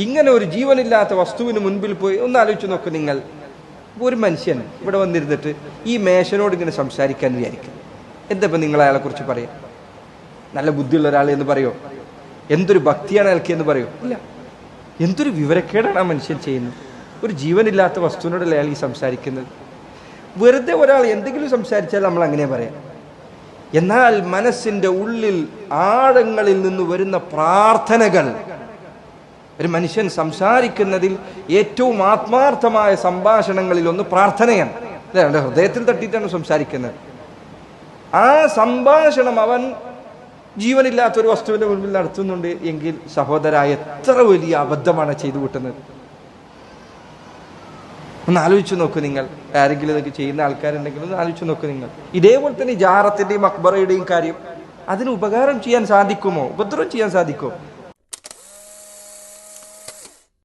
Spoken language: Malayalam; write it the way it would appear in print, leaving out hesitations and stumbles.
ഇങ്ങനെ ഒരു ജീവനില്ലാത്ത വസ്തുവിന് മുൻപിൽ പോയി ഒന്ന് ആലോചിച്ച് നോക്ക് നിങ്ങൾ. ഒരു മനുഷ്യൻ ഇവിടെ വന്നിരുന്നിട്ട് ഈ മേശനോട് ഇങ്ങനെ സംസാരിക്കാൻ വിചാരിക്കും. എന്താ ഇപ്പം നിങ്ങൾ അയാളെ കുറിച്ച് പറയാം? നല്ല ബുദ്ധിയുള്ള ഒരാൾ എന്ന് പറയോ? എന്തൊരു ഭക്തിയാണ് അയാൾക്ക് എന്ന് പറയോ? ഇല്ല. എന്തൊരു വിവരക്കേടാണ് ആ മനുഷ്യൻ ചെയ്യുന്നത്. ഒരു ജീവനില്ലാത്ത വസ്തുവിനോടല്ലേ അയാൾ ഈ സംസാരിക്കുന്നത്? വെറുതെ ഒരാൾ എന്തെങ്കിലും സംസാരിച്ചാൽ നമ്മൾ അങ്ങനെ പറയാം. എന്നാൽ മനസ്സിൻ്റെ ഉള്ളിൽ ആഴങ്ങളിൽ നിന്ന് വരുന്ന പ്രാർത്ഥനകൾ, ഒരു മനുഷ്യൻ സംസാരിക്കുന്നതിൽ ഏറ്റവും ആത്മാർത്ഥമായ സംഭാഷണങ്ങളിൽ ഒന്ന് പ്രാർത്ഥനയാണ്. അല്ലെ, ഹൃദയത്തിൽ തട്ടിയിട്ടാണ് സംസാരിക്കുന്നത്. ആ സംഭാഷണം അവൻ ജീവനില്ലാത്തൊരു വസ്തുവിന്റെ മുൻപിൽ നടത്തുന്നുണ്ട് എങ്കിൽ സഹോദര, എത്ര വലിയ അബദ്ധമാണ് ചെയ്തു കൂട്ടുന്നത്. ഒന്ന് ആലോചിച്ചു നോക്കൂ നിങ്ങൾ. ആരെങ്കിലും ഇതൊക്കെ ചെയ്യുന്ന ആൾക്കാരുണ്ടെങ്കിൽ ഒന്ന് ആലോചിച്ചു നോക്കൂ നിങ്ങൾ. ഇതേപോലെ തന്നെ ജാറത്തിന്റെയും അക്ബറയുടെയും കാര്യം, അതിന് ഉപകാരം ചെയ്യാൻ സാധിക്കുമോ, ഉപദ്രവം ചെയ്യാൻ സാധിക്കുമോ?